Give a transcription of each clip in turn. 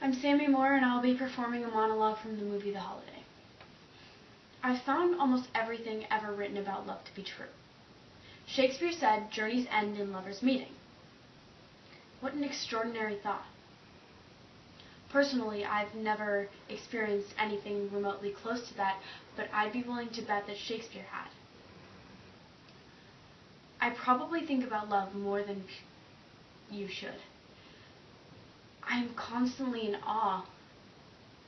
I'm Sammy Moore, and I'll be performing a monologue from the movie The Holiday. I've found almost everything ever written about love to be true. Shakespeare said, "Journeys end in lovers' meeting." What an extraordinary thought. Personally, I've never experienced anything remotely close to that, but I'd be willing to bet that Shakespeare had. I probably think about love more than you should. I am constantly in awe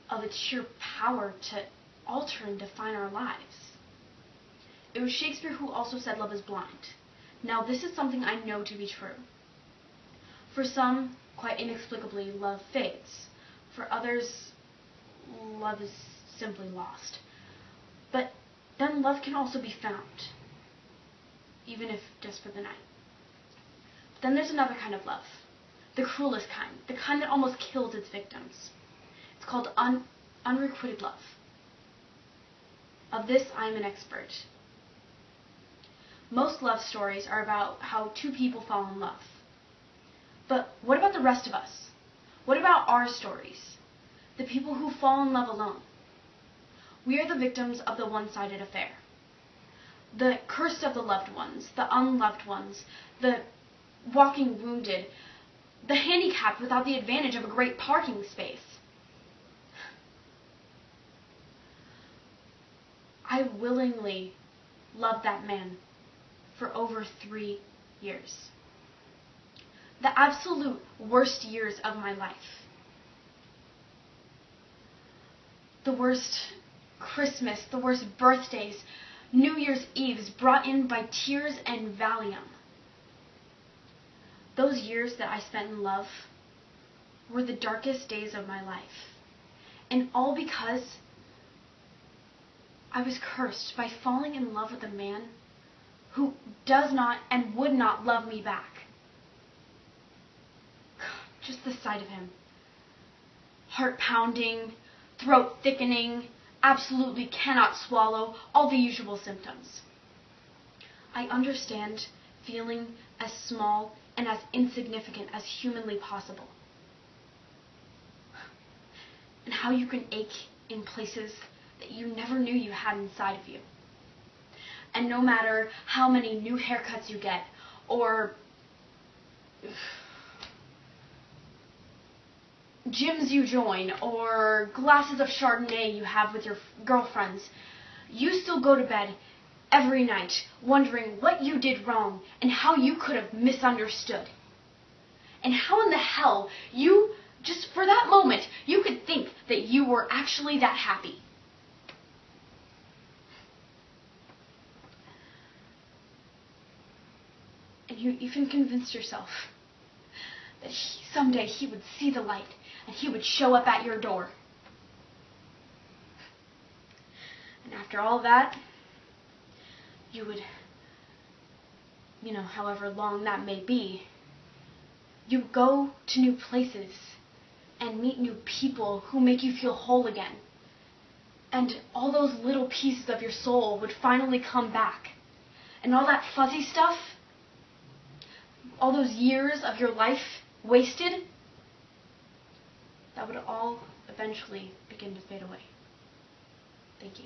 of its sheer power to alter and define our lives. It was Shakespeare who also said love is blind. Now, this is something I know to be true. For some, quite inexplicably, love fades. For others, love is simply lost. But then love can also be found, even if just for the night. But then there's another kind of love. The cruelest kind, the kind that almost kills its victims. It's called unrequited love. Of this, I am an expert. Most love stories are about how two people fall in love. But what about the rest of us? What about our stories? The people who fall in love alone. We are the victims of the one-sided affair. The curse of the loved ones, the unloved ones, the walking wounded, the handicapped without the advantage of a great parking space. I willingly loved that man for over 3 years. The absolute worst years of my life. The worst Christmas, the worst birthdays, New Year's Eves brought in by tears and Valium. Those years that I spent in love were the darkest days of my life. And all because I was cursed by falling in love with a man who does not and would not love me back. Just the sight of him. Heart pounding, throat thickening, absolutely cannot swallow, all the usual symptoms. I understand feeling as small and as insignificant as humanly possible. And how you can ache in places that you never knew you had inside of you. And no matter how many new haircuts you get, or gyms you join, or glasses of Chardonnay you have with your girlfriends, you still go to bed every night wondering what you did wrong and how you could have misunderstood. And how in the hell you, just for that moment, you could think that you were actually that happy. And you even convinced yourself that someday he would see the light and he would show up at your door. And after all that, you would, however long that may be, you go to new places and meet new people who make you feel whole again. And all those little pieces of your soul would finally come back. And all that fuzzy stuff, all those years of your life wasted, that would all eventually begin to fade away. Thank you.